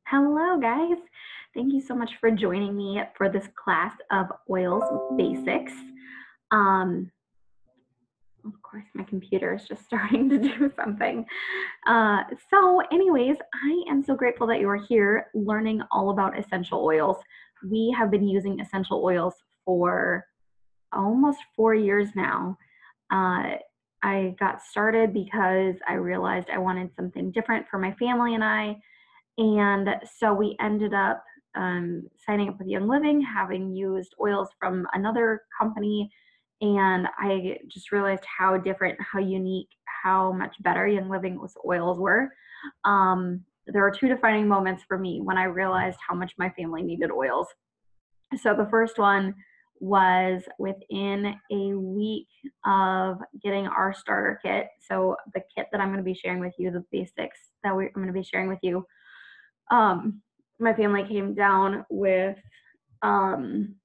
Hello, guys. Thank you so much for joining me for this class of oils basics. Um, of course, my computer is just starting to do something. Anyways, I am so grateful that you are here learning all about essential oils. We have been using essential oils for almost 4 years now. Uh, I got started because I realized I wanted something different for my family and I. And so we ended up signing up with Young Living, having used oils from another company. And I just realized how different, how unique, how much better Young Living's oils were. There were two defining moments for me when I realized how much my family needed oils. So the first one was within a week of getting our starter kit. So the kit that I'm going to be sharing with you, the basics that I'm going to be sharing with you, um, my family came down um,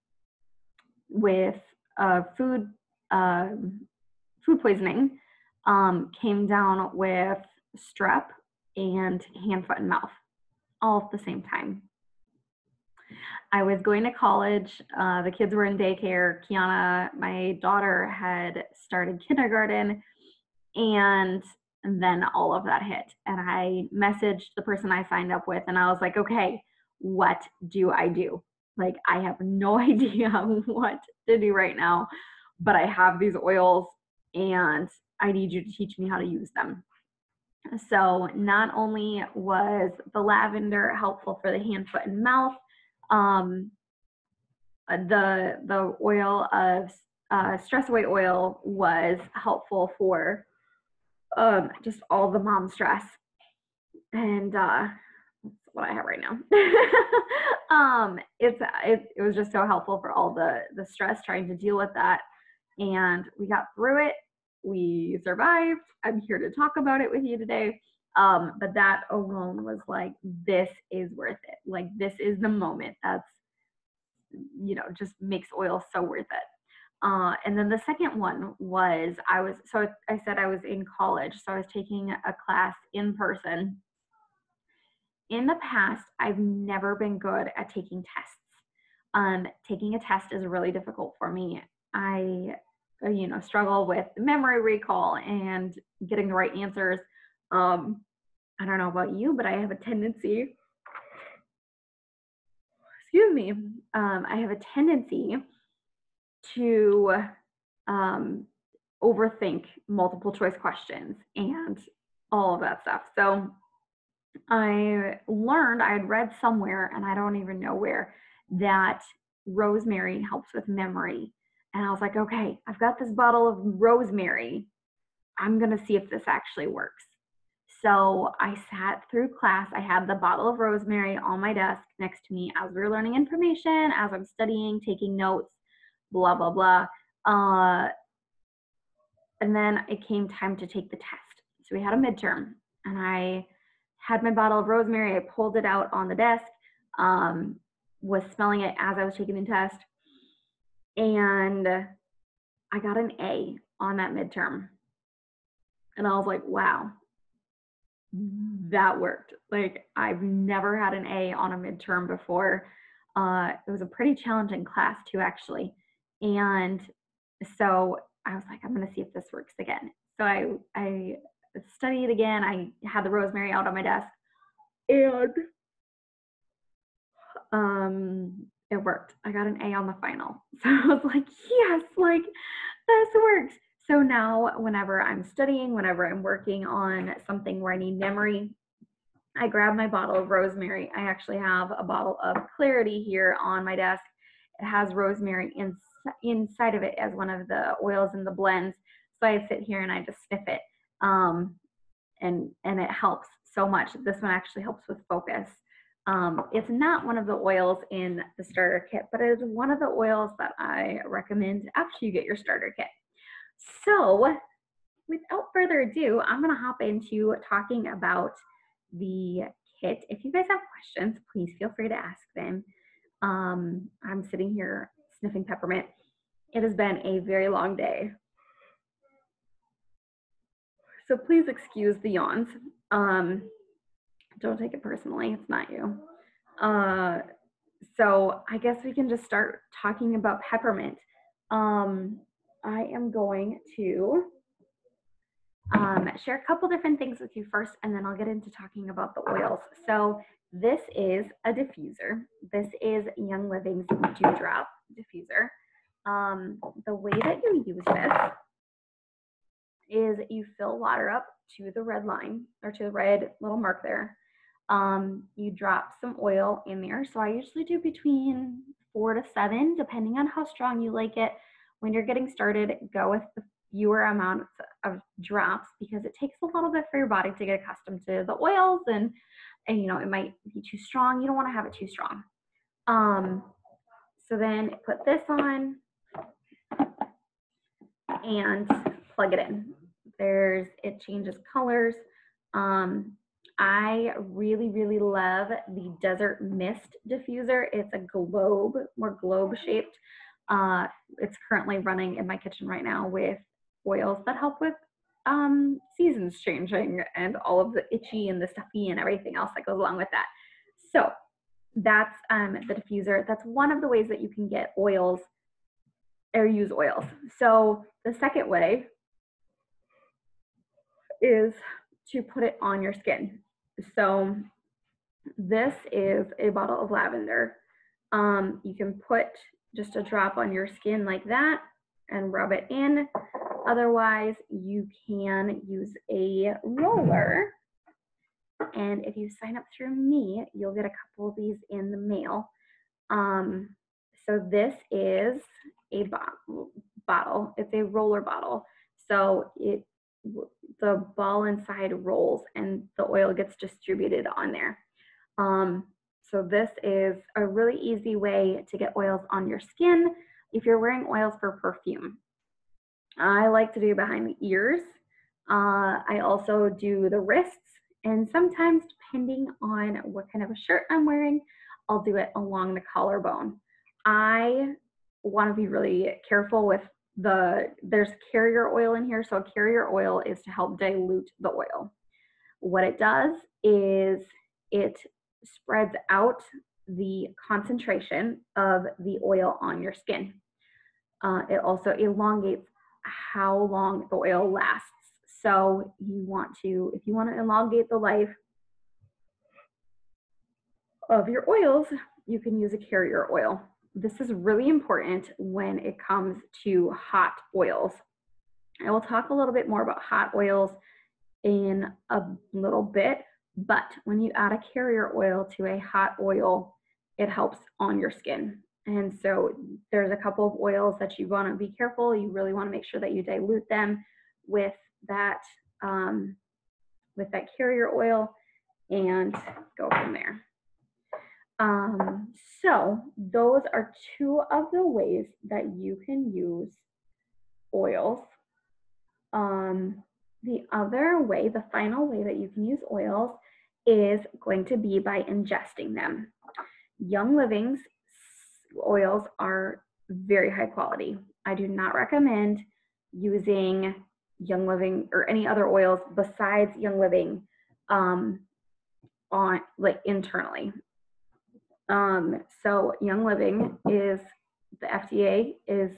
with food food poisoning, came down with strep and hand, foot, and mouth all at the same time. I was going to college. The kids were in daycare. Kiana, my daughter, had started kindergarten, and then all of that hit. And I messaged the person I signed up with, and I was like, okay, what do I do? Like, I have no idea what to do right now, but I have these oils and I need you to teach me how to use them. So, not only was the lavender helpful for the hand, foot, and mouth, um, the oil of stress away oil was helpful for just all the mom stress, and that's what I have right now. It was just so helpful for all the stress trying to deal with that, and we got through it. We survived. I'm here to talk about it with you today. But that alone was like, this is worth it. Like, this is the moment that's, just makes oil so worth it. And then the second one was I said I was in college, so I was taking a class in person. In the past, I've never been good at taking tests. Taking a test is really difficult for me. I, struggle with memory recall and getting the right answers. I don't know about you, but I have a tendency, excuse me, I have a tendency to um, overthink multiple choice questions and all of that stuff. So I had read somewhere, and I don't even know where, that rosemary helps with memory. And I was like, okay, I've got this bottle of rosemary. I'm going to see if this actually works. So I sat through class. I had the bottle of rosemary on my desk next to me as we were learning information, as I'm studying, taking notes, blah, blah, blah. And then it came time to take the test. So we had a midterm, and I had my bottle of rosemary. I pulled it out on the desk, was smelling it as I was taking the test, and I got an A on that midterm. And I was like, wow, that worked. Like, I've never had an A on a midterm before. It was a pretty challenging class too, actually. And so I was like, I'm going to see if this works again. So I studied again. I had the rosemary out on my desk, and it worked. I got an A on the final. So I was like, yes, like, this works. So now whenever I'm studying, whenever I'm working on something where I need memory, I grab my bottle of rosemary. I actually have a bottle of Clarity here on my desk. It has rosemary inside of it as one of the oils in the blends. So I sit here and I just sniff it. And it helps so much. This one actually helps with focus. It's not one of the oils in the starter kit, but it is one of the oils that I recommend after you get your starter kit. So without further ado, I'm going to hop into talking about the kit. If you guys have questions, please feel free to ask them. I'm sitting here sniffing peppermint. It has been a very long day, so please excuse the yawns. Don't take it personally. It's not you. So I guess we can just start talking about peppermint. I am going to share a couple different things with you first, and then I'll get into talking about the oils. So this is a diffuser. This is Young Living's Dewdrop diffuser. The way that you use this is you fill water up to the red line, or to the red little mark there. You drop some oil in there. So I usually do between 4 to 7, depending on how strong you like it. When you're getting started, go with the fewer amounts of drops, because it takes a little bit for your body to get accustomed to the oils, and you know, it might be too strong. You don't want to have it too strong. So then put this on and plug it in. It changes colors. I really love the Desert Mist diffuser. It's a globe, more globe shaped. It's currently running in my kitchen right now with oils that help with seasons changing and all of the itchy and the stuffy and everything else that goes along with that. So that's the diffuser. That's one of the ways that you can get oils or use oils. So the second way is to put it on your skin. So this is a bottle of lavender. You can put just a drop on your skin like that and rub it in. Otherwise, you can use a roller. And if you sign up through me, you'll get a couple of these in the mail. So this is a bottle. It's a roller bottle. So the ball inside rolls and the oil gets distributed on there. So this is a really easy way to get oils on your skin if you're wearing oils for perfume. I like to do behind the ears. I also do the wrists, and sometimes, depending on what kind of a shirt I'm wearing, I'll do it along the collarbone. I want to be really careful with there's carrier oil in here. So carrier oil is to help dilute the oil. What it does is it spreads out the concentration of the oil on your skin. It also elongates how long the oil lasts. So if you want to elongate the life of your oils, you can use a carrier oil. This is really important when it comes to hot oils. I will talk a little bit more about hot oils in a little bit, but when you add a carrier oil to a hot oil, it helps on your skin. And so there's a couple of oils that you want to be careful. You really want to make sure that you dilute them with that carrier oil and go from there. So those are two of the ways that you can use oils. The other way, the final way that you can use oils is going to be by ingesting them. Young Living's oils are very high quality. I do not recommend using Young Living or any other oils besides Young Living internally. So Young Living the FDA is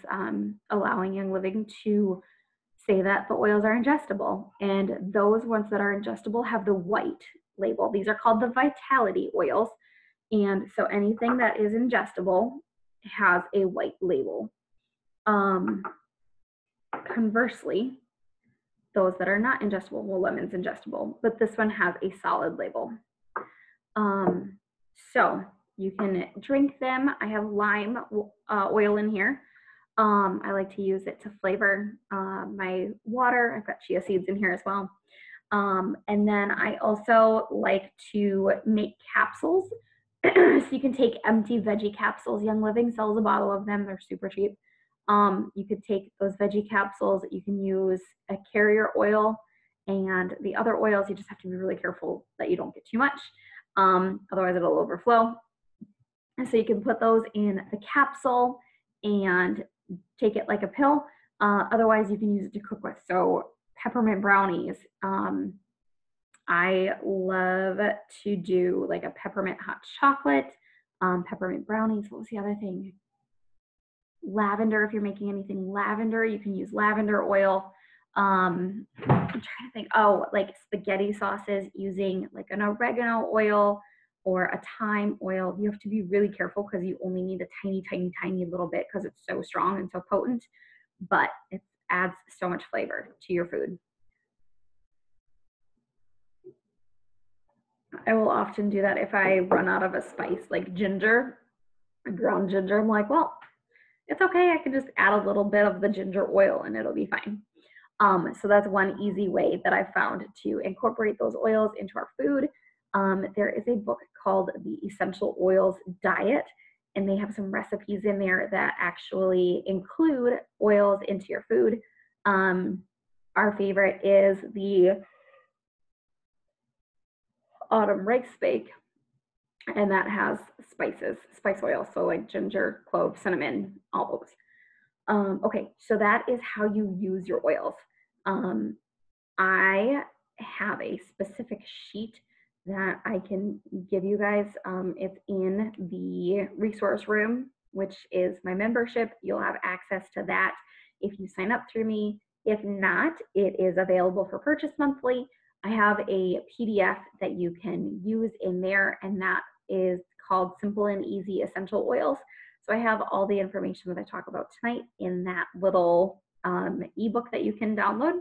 allowing Young Living to say that the oils are ingestible, and those ones that are ingestible have the white label. These are called the Vitality oils, and so anything that is ingestible has a white label. Conversely, those that are not ingestible, well, lemon's ingestible, but this one has a solid label. So you can drink them. I have lime oil in here. I like to use it to flavor my water. I've got chia seeds in here as well. And then I also like to make capsules. So you can take empty veggie capsules. Young Living sells a bottle of them. They're super cheap. You could take those veggie capsules. You can use a carrier oil, and the other oils, you just have to be really careful that you don't get too much. Otherwise it'll overflow. And so you can put those in a capsule and take it like a pill. Otherwise you can use it to cook with. So peppermint brownies, I love to do like a peppermint hot chocolate, peppermint brownies. What was the other thing? Lavender. If you're making anything lavender, you can use lavender oil. I'm trying to think. Oh, like spaghetti sauces using like an oregano oil or a thyme oil. You have to be really careful because you only need a tiny, tiny, tiny little bit because it's so strong and so potent, but it adds so much flavor to your food. I will often do that if I run out of a spice like ginger, ground ginger. I'm like, well, it's okay. I can just add a little bit of the ginger oil and it'll be fine. So that's one easy way that I found to incorporate those oils into our food. There is a book called The Essential Oils Diet, and they have some recipes in there that actually include oils into your food. Our favorite is the autumn rice bake, and that has spices, spice oil, so like ginger, clove, cinnamon, all those. Okay, so that is how you use your oils. I have a specific sheet that I can give you guys. It's in the resource room, which is my membership. You'll have access to that if you sign up through me. If not, it is available for purchase monthly. I have a PDF that you can use in there, and that is called Simple and Easy Essential Oils. So I have all the information that I talk about tonight in that little ebook that you can download.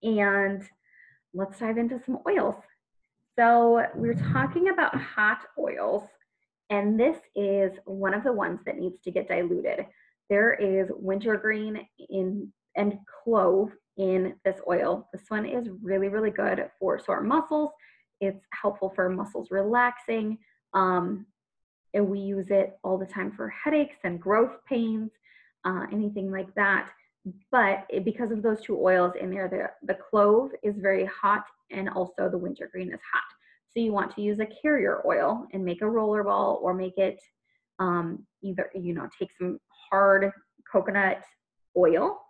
And let's dive into some oils. So we're talking about hot oils, and this is one of the ones that needs to get diluted. There is wintergreen and clove in this oil. This one is really, really good for sore muscles. It's helpful for muscles relaxing. And we use it all the time for headaches and growth pains, anything like that. But because of those two oils in there, the clove is very hot and also the wintergreen is hot. So you want to use a carrier oil and make a roller ball, or make it either, take some hard coconut oil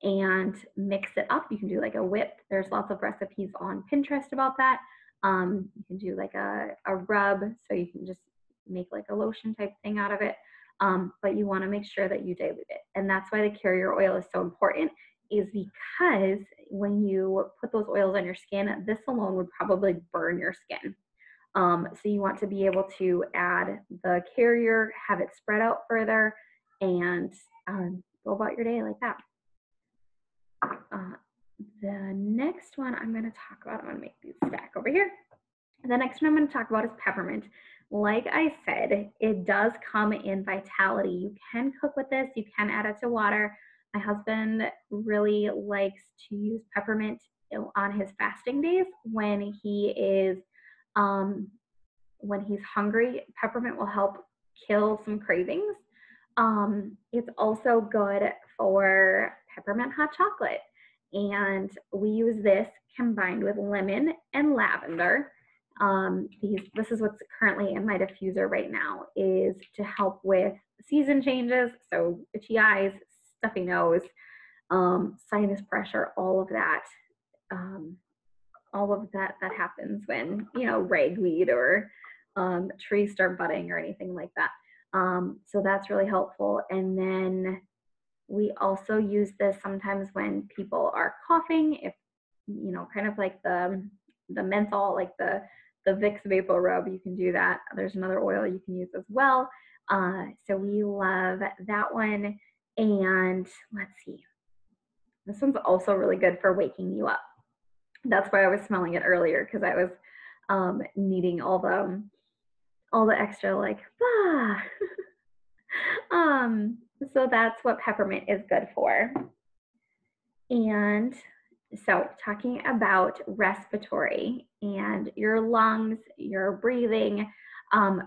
and mix it up. You can do like a whip. There's lots of recipes on Pinterest about that. You can do like a rub, so you can just make like a lotion type thing out of it. But you want to make sure that you dilute it. And that's why the carrier oil is so important, is because when you put those oils on your skin, this alone would probably burn your skin. So you want to be able to add the carrier, have it spread out further, and go about your day like that. The next one I'm going to talk about, I'm going to make these stack over here. The next one I'm going to talk about is peppermint. Like I said, it does come in vitality. You can cook with this. You can add it to water. My husband really likes to use peppermint on his fasting days when he is, when he's hungry. Peppermint will help kill some cravings. It's also good for peppermint hot chocolate. And we use this combined with lemon and lavender. This is what's currently in my diffuser right now, is to help with season changes. So itchy eyes, stuffy nose, sinus pressure, all of that. That happens when, ragweed or trees start budding or anything like that. So that's really helpful. And then we also use this sometimes when people are coughing, if, kind of like the menthol, like the Vicks Vapor Rub, you can do that. There's another oil you can use as well. So we love that one. And let's see. This one's also really good for waking you up. That's why I was smelling it earlier, because I was needing all the extra like, so that's what peppermint is good for. And so talking about respiratory and your lungs, your breathing,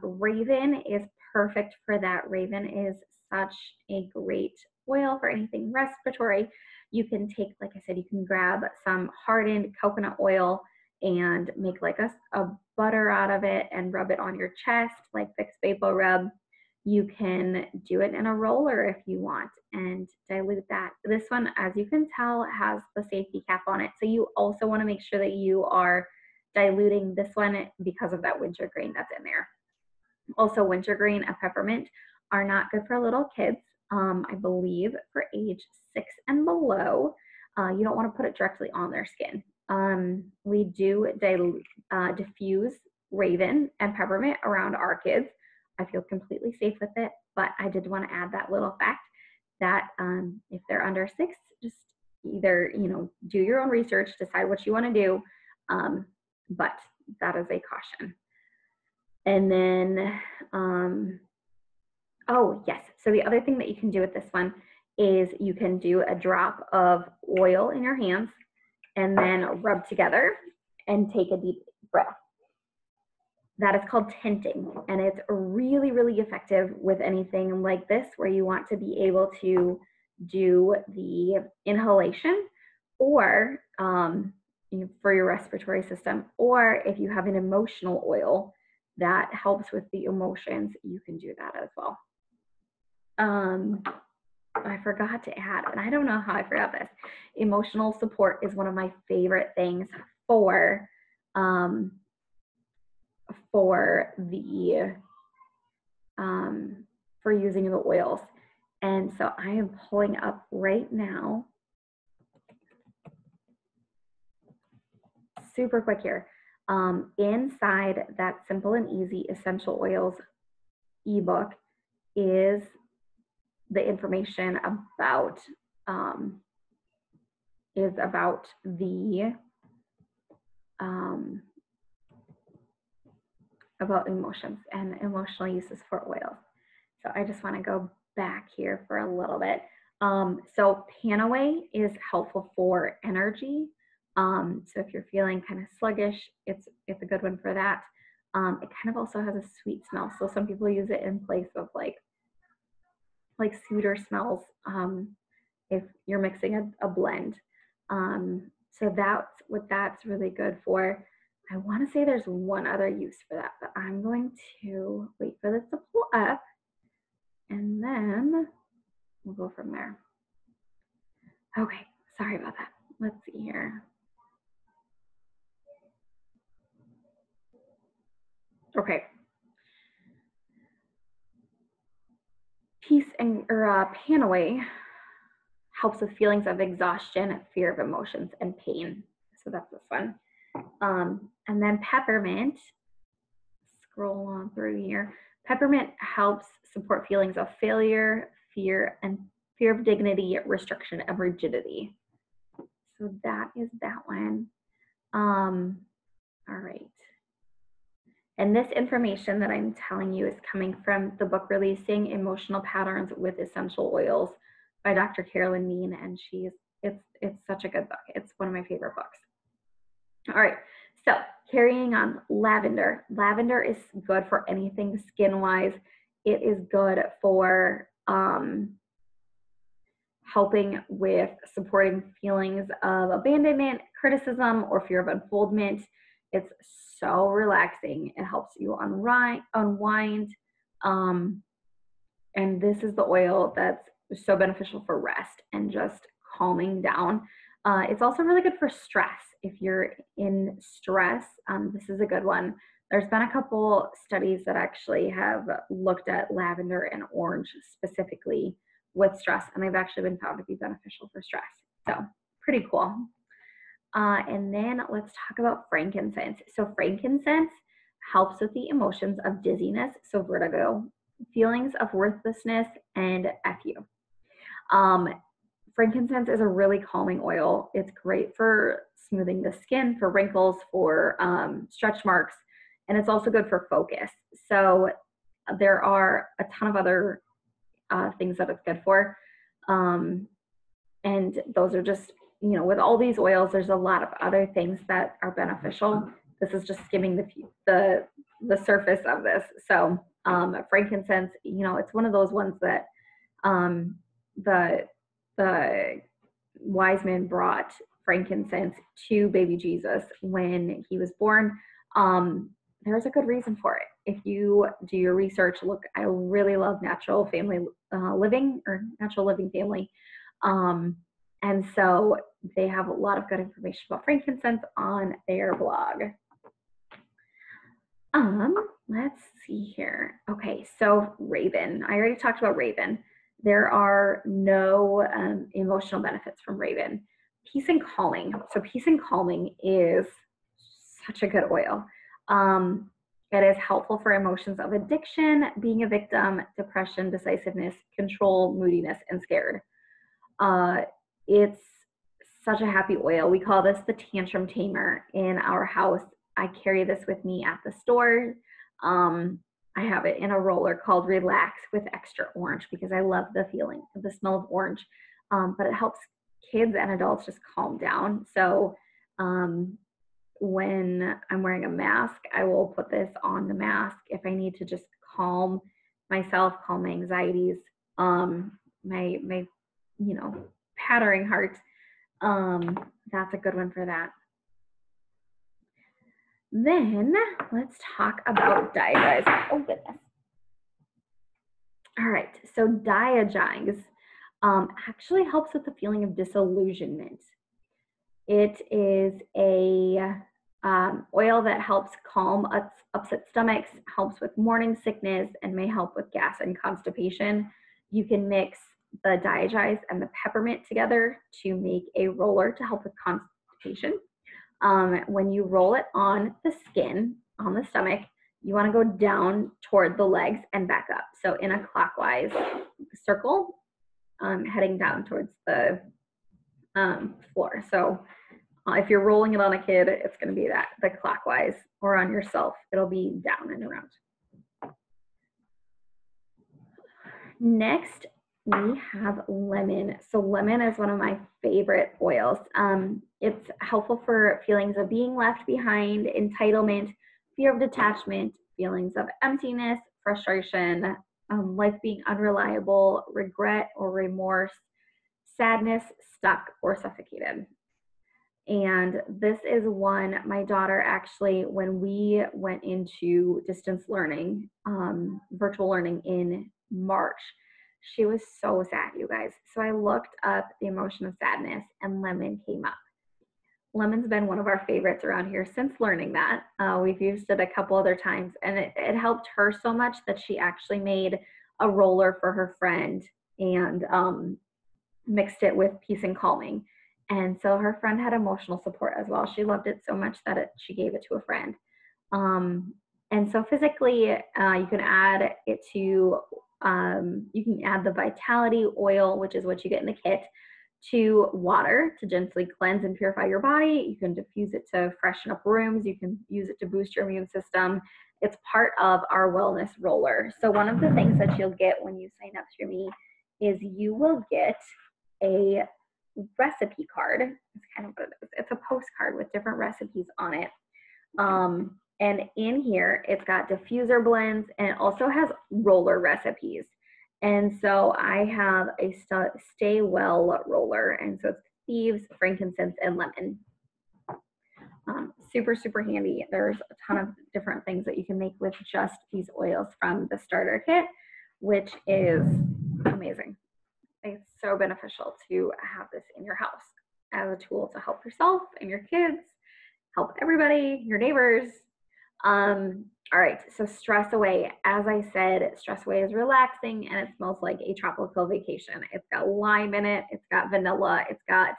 Raven is perfect for that. Raven is such a great oil for anything respiratory. You can take, like I said, you can grab some hardened coconut oil and make like a butter out of it and rub it on your chest, like Vicks Vapor Rub. You can do it in a roller if you want and dilute that. This one, as you can tell, has the safety cap on it. So you also want to make sure that you are diluting this one because of that wintergreen that's in there. Also, wintergreen and peppermint are not good for little kids. I believe for age 6 and below, you don't want to put it directly on their skin. We do diffuse Raven and peppermint around our kids. I feel completely safe with it, but I did want to add that little fact that if they're under 6, just either, do your own research, decide what you want to do, but that is a caution. And then, oh yes, so the other thing that you can do with this one is you can do a drop of oil in your hands and then rub together and take a deep breath. That is called tenting, and it's really, really effective with anything like this where you want to be able to do the inhalation or for your respiratory system, or if you have an emotional oil that helps with the emotions, you can do that as well. I forgot to add, and I don't know how I forgot this. Emotional support is one of my favorite things for the for using the oils. And so I am pulling up right now, super quick here. Inside that Simple and Easy Essential Oils ebook is the information about about emotions and emotional uses for oils. So I just want to go back here for a little bit. So Panaway is helpful for energy. So if you're feeling kind of sluggish, it's a good one for that. It kind of also has a sweet smell. So some people use it in place of like sweeter smells if you're mixing a blend. So that's what that's really good for. I want to say there's one other use for that, but I'm going to wait for this to pull up and then we'll go from there. Okay, sorry about that. Let's see here. Okay. Panaway helps with feelings of exhaustion, fear of emotions, and pain. So that's this one. And then peppermint, scroll on through here. Peppermint helps support feelings of failure, fear of dignity, restriction, and rigidity. So that is that one. All right. And this information that I'm telling you is coming from the book Releasing Emotional Patterns with Essential Oils by Dr. Carolyn Mean, and it's such a good book. It's one of my favorite books. All right, so carrying on, lavender. Lavender is good for anything skin-wise. It is good for helping with supporting feelings of abandonment, criticism, or fear of unfoldment. It's so relaxing. It helps you unwind. And this is the oil that's so beneficial for rest and just calming down. It's also really good for stress. If you're in stress, this is a good one. There's been a couple studies that actually have looked at lavender and orange specifically with stress, and they've actually been found to be beneficial for stress. So pretty cool. And then let's talk about frankincense. So frankincense helps with the emotions of dizziness, so vertigo, feelings of worthlessness, and FU. Frankincense is a really calming oil. It's great for smoothing the skin, for wrinkles, for stretch marks, and it's also good for focus. So there are a ton of other things that it's good for. And those are just, with all these oils, there's a lot of other things that are beneficial. This is just skimming the surface of this. So frankincense, it's one of those ones that the wise men brought frankincense to baby Jesus when he was born. There's a good reason for it. If you do your research, look, I really love Natural Family Living or Natural Living Family. And so they have a lot of good information about frankincense on their blog. Let's see here. Okay, so Raven. I already talked about Raven. There are no emotional benefits from Raven. Peace and Calming. So Peace and Calming is such a good oil. It is helpful for emotions of addiction, being a victim, depression, decisiveness, control, moodiness, and scared. It's such a happy oil. We call this the tantrum tamer in our house. I carry this with me at the store. I have it in a roller called Relax with Extra Orange because I love the feeling of the smell of orange, but it helps kids and adults just calm down. So when I'm wearing a mask, I will put this on the mask if I need to just calm myself, calm my anxieties, my pattering heart. That's a good one for that. Then let's talk about Diagize. Oh goodness. All right, so Diagize actually helps with the feeling of disillusionment. It is a oil that helps calm upset stomachs, helps with morning sickness, and may help with gas and constipation. You can mix the Diagize and the peppermint together to make a roller to help with constipation. When you roll it on the skin, on the stomach, you want to go down toward the legs and back up. So in a clockwise circle, heading down towards the floor. So if you're rolling it on a kid, it's going to be the clockwise, or on yourself, it'll be down and around. Next, we have lemon. So lemon is one of my favorite oils. It's helpful for feelings of being left behind, entitlement, fear of detachment, feelings of emptiness, frustration, life being unreliable, regret or remorse, sadness, stuck, or suffocated. And this is one, my daughter actually, when we went into distance learning, virtual learning in March, she was so sad, you guys. So I looked up the emotion of sadness and lemon came up. Lemon's been one of our favorites around here since learning that. We've used it a couple other times, and it helped her so much that she actually made a roller for her friend and mixed it with Peace and Calming. And so her friend had emotional support as well. She loved it so much that she gave it to a friend. And so physically, you can add it to, you can add the Vitality oil, which is what you get in the kit, to water to gently cleanse and purify your body. You can diffuse it to freshen up rooms. You can use it to boost your immune system. It's part of our wellness roller. So one of the things that you'll get when you sign up through me is you will get a recipe card. It's kind of what it is. It's a postcard with different recipes on it. And in here, it's got diffuser blends, and it also has roller recipes. And so I have a Stay Well roller, and so it's thieves, frankincense, and lemon. Super, super handy. There's a ton of different things that you can make with just these oils from the starter kit, which is amazing. It's so beneficial to have this in your house as a tool to help yourself and your kids, help everybody, your neighbors. All right, so Stress Away. As I said, Stress Away is relaxing and it smells like a tropical vacation. It's got lime in it, it's got vanilla, it's got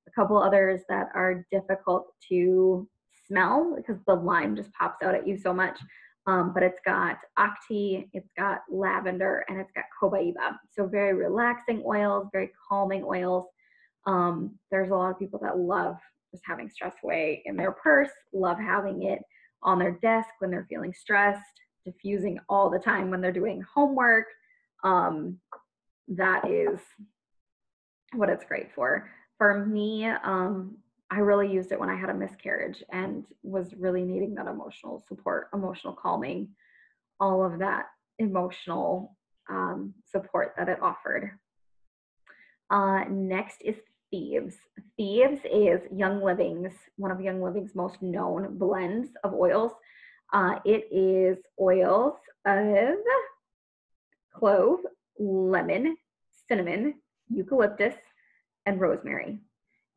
a couple others that are difficult to smell because the lime just pops out at you so much. But it's got Octi, it's got lavender, and it's got Cobaiba. So very relaxing oils, very calming oils. There's a lot of people that love just having Stress Away in their purse, love having it on their desk when they're feeling stressed, diffusing all the time when they're doing homework. That is what it's great for. For me, I really used it when I had a miscarriage and was really needing that emotional support, emotional calming, all of that emotional support that it offered. Next is Thieves. Thieves is Young Living's, one of Young Living's most known blends of oils. It is oils of clove, lemon, cinnamon, eucalyptus, and rosemary.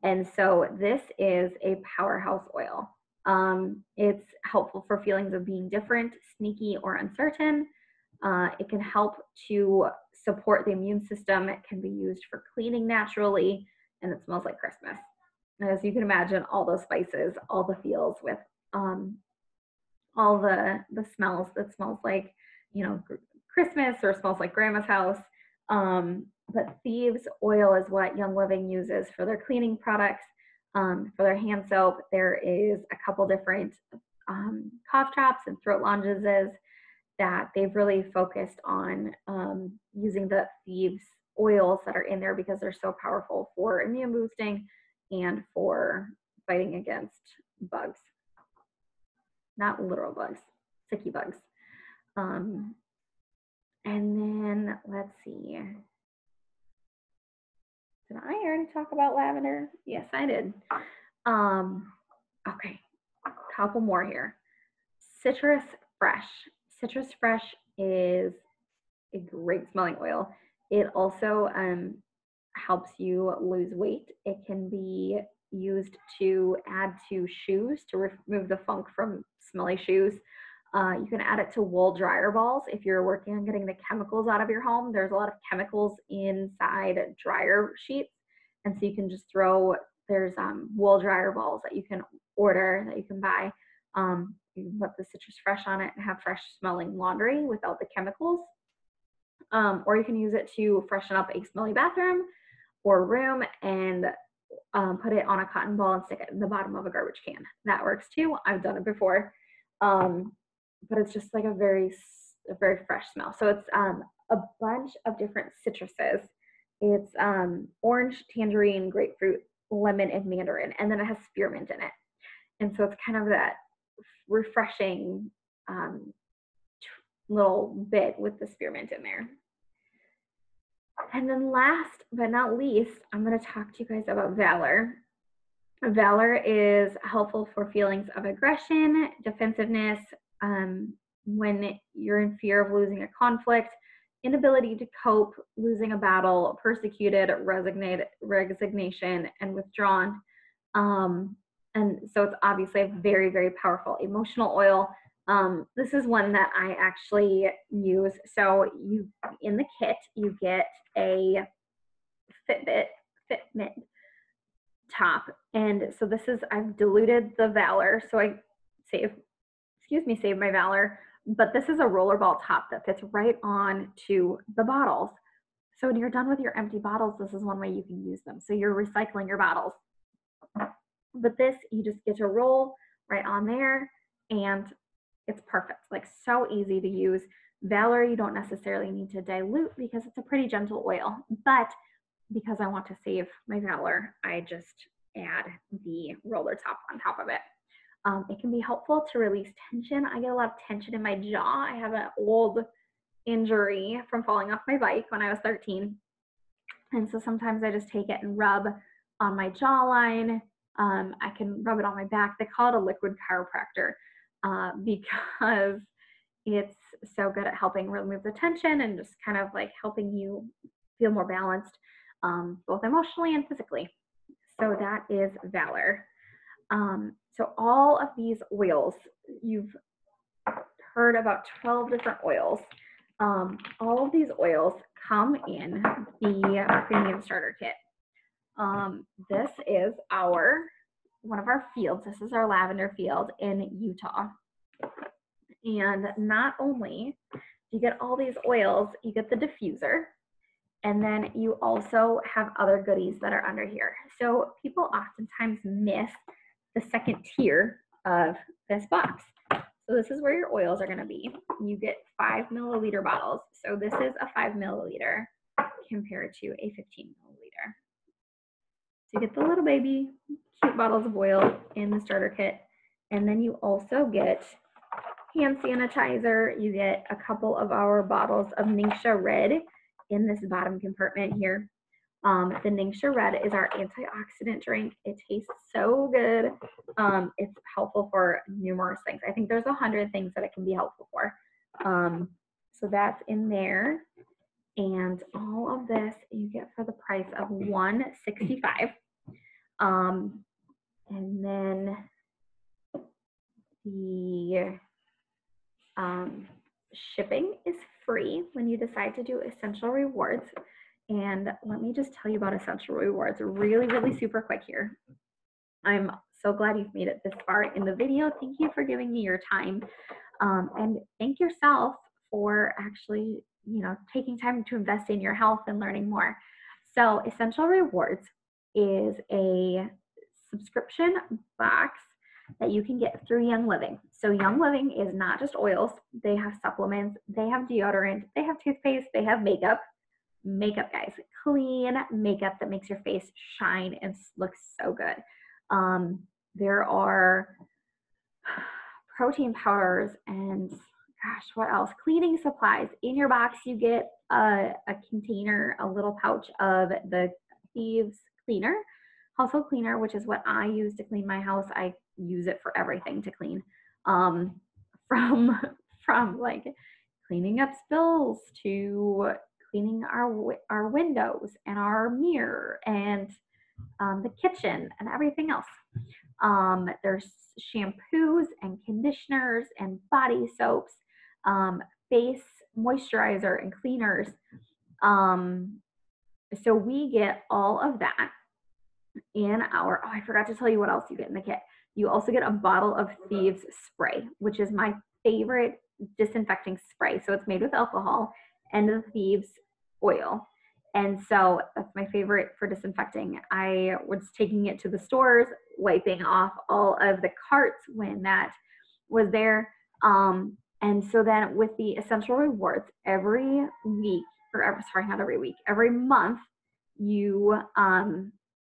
And so this is a powerhouse oil. It's helpful for feelings of being different, sneaky, or uncertain. It can help to support the immune system. It can be used for cleaning naturally, and it smells like Christmas. As you can imagine, all those spices, all the feels with all the smells that smells like, you know, Christmas or smells like grandma's house. But Thieves oil is what Young Living uses for their cleaning products. For their hand soap, there is a couple different cough drops and throat lozenges that they've really focused on using the Thieves oils that are in there because they're so powerful for immune boosting and for fighting against bugs. Not literal bugs, sticky bugs. And then let's see. Did I already talk about lavender? Yes, I did. Okay, a couple more here. Citrus Fresh. Citrus Fresh is a great smelling oil. It also helps you lose weight. It can be used to add to shoes to remove the funk from smelly shoes. You can add it to wool dryer balls if you're working on getting the chemicals out of your home. There's a lot of chemicals inside dryer sheets, and so you can just throw, there's wool dryer balls that you can order, that you can buy. You can put the Citrus Fresh on it and have fresh smelling laundry without the chemicals. Or you can use it to freshen up a smelly bathroom or room and put it on a cotton ball and stick it in the bottom of a garbage can. That works too. I've done it before. But it's just like a very fresh smell. So it's a bunch of different citruses. It's orange, tangerine, grapefruit, lemon, and mandarin. And then it has spearmint in it. And so it's kind of that refreshing little bit with the spearmint in there. And then last but not least, I'm going to talk to you guys about Valor. Valor is helpful for feelings of aggression, defensiveness, when you're in fear of losing a conflict, inability to cope, losing a battle, persecuted, resignation, and withdrawn. And so it's obviously a very, very powerful emotional oil. This is one that I actually use. So you, in the kit, you get a Fitment top. And so this is, I've diluted the Valor. So I saved my Valor, but this is a rollerball top that fits right on to the bottles. So when you're done with your empty bottles, this is one way you can use them. So you're recycling your bottles. But this, you just get to roll right on there and it's perfect. Like so easy to use. Valor, you don't necessarily need to dilute because it's a pretty gentle oil, but because I want to save my Valor, I just add the roller top on top of it. It can be helpful to release tension. I get a lot of tension in my jaw. I have an old injury from falling off my bike when I was 13. And so sometimes I just take it and rub on my jawline. I can rub it on my back. They call it a liquid chiropractor because it's so good at helping remove the tension and just kind of like helping you feel more balanced, both emotionally and physically. So that is Valor. So all of these oils, you've heard about 12 different oils. All of these oils come in the premium starter kit. This is one of our fields. This is our lavender field in Utah. And not only do you get all these oils, you get the diffuser, and then you also have other goodies that are under here. So people oftentimes miss the second tier of this box. So this is where your oils are gonna be. You get 5 milliliter bottles. So this is a 5 milliliter compared to a 15 milliliter. So you get the little baby cute bottles of oil in the starter kit. And then you also get hand sanitizer. You get a couple of our bottles of Ningxia Red in this bottom compartment here. The Ningxia Red is our antioxidant drink. It tastes so good. It's helpful for numerous things. I think there's 100 things that it can be helpful for. So that's in there. And all of this you get for the price of $165. And then the shipping is free when you decide to do Essential Rewards. And let me just tell you about Essential Rewards really, really super quick here. I'm so glad you've made it this far in the video. Thank you for giving me your time. And thank yourself for actually, taking time to invest in your health and learning more. So Essential Rewards is a subscription box that you can get through Young Living. So Young Living is not just oils. They have supplements, they have deodorant, they have toothpaste, they have makeup. Makeup, guys, clean makeup that makes your face shine and look so good. There are protein powders and gosh, what else? Cleaning supplies. In your box, you get a container, a little pouch of the Thieves cleaner, household cleaner, which is what I use to clean my house. I use it for everything to clean, from like cleaning up spills to cleaning our windows and our mirror and the kitchen and everything else. There's shampoos and conditioners and body soaps, face moisturizer and cleaners. So we get all of that in our, oh, I forgot to tell you what else you get in the kit. You also get a bottle of Thieves spray, which is my favorite disinfecting spray. So it's made with alcohol and the Thieves oil. And so that's my favorite for disinfecting. I was taking it to the stores, wiping off all of the carts when that was there. And so then with the Essential Rewards, every week, not every week, every month, you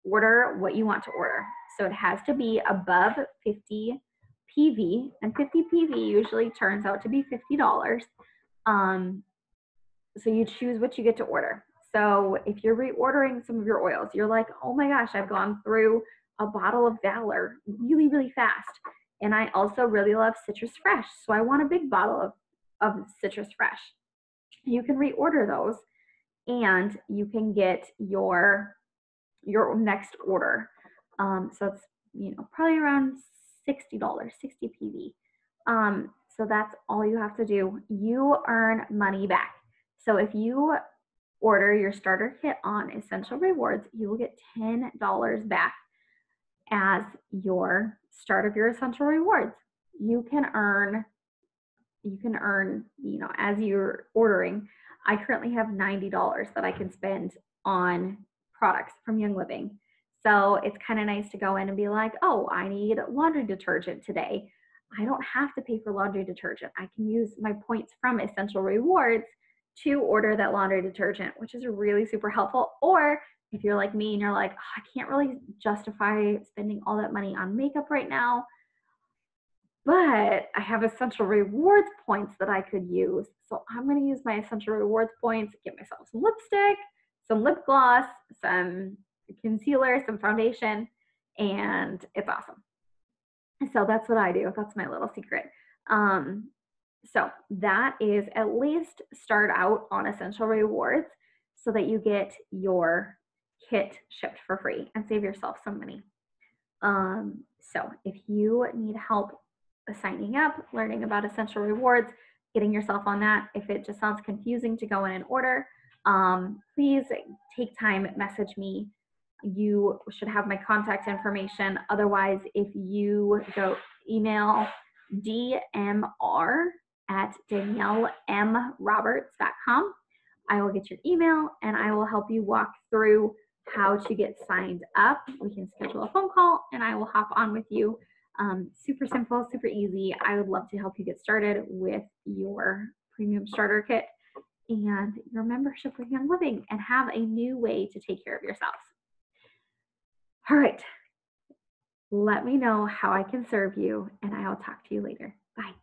order what you want to order. So it has to be above 50 PV, and 50 PV usually turns out to be $50. So you choose what you get to order. So if you're reordering some of your oils, you're like, oh my gosh, I've gone through a bottle of Valor really, really fast. And I also really love Citrus Fresh. So I want a big bottle of Citrus Fresh. You can reorder those and you can get your next order. So it's, probably around $60, 60 PV. So that's all you have to do. You earn money back. So if you order your starter kit on Essential Rewards, you will get $10 back as your start of your Essential Rewards. You can earn, as you're ordering. I currently have $90 that I can spend on products from Young Living. So it's kind of nice to go in and be like, oh, I need laundry detergent today. I don't have to pay for laundry detergent. I can use my points from Essential Rewards to order that laundry detergent, which is really super helpful. Or if you're like me and you're like, oh, I can't really justify spending all that money on makeup right now, but I have Essential Rewards points that I could use. So I'm going to use my Essential Rewards points, get myself some lipstick, some lip gloss, some concealer, some foundation, and it's awesome. So that's what I do. That's my little secret. So that is at least start out on Essential Rewards so that you get your kit shipped for free and save yourself some money. So if you need help signing up, learning about Essential Rewards, getting yourself on that, if it just sounds confusing to go in and order, please take time, message me. You should have my contact information. Otherwise, if you go email dmr@daniellemroberts.com, I will get your email and I will help you walk through how to get signed up. We can schedule a phone call and I will hop on with you. Super simple, super easy. I would love to help you get started with your premium starter kit and your membership with Young Living and have a new way to take care of yourselves. All right. Let me know how I can serve you and I will talk to you later. Bye.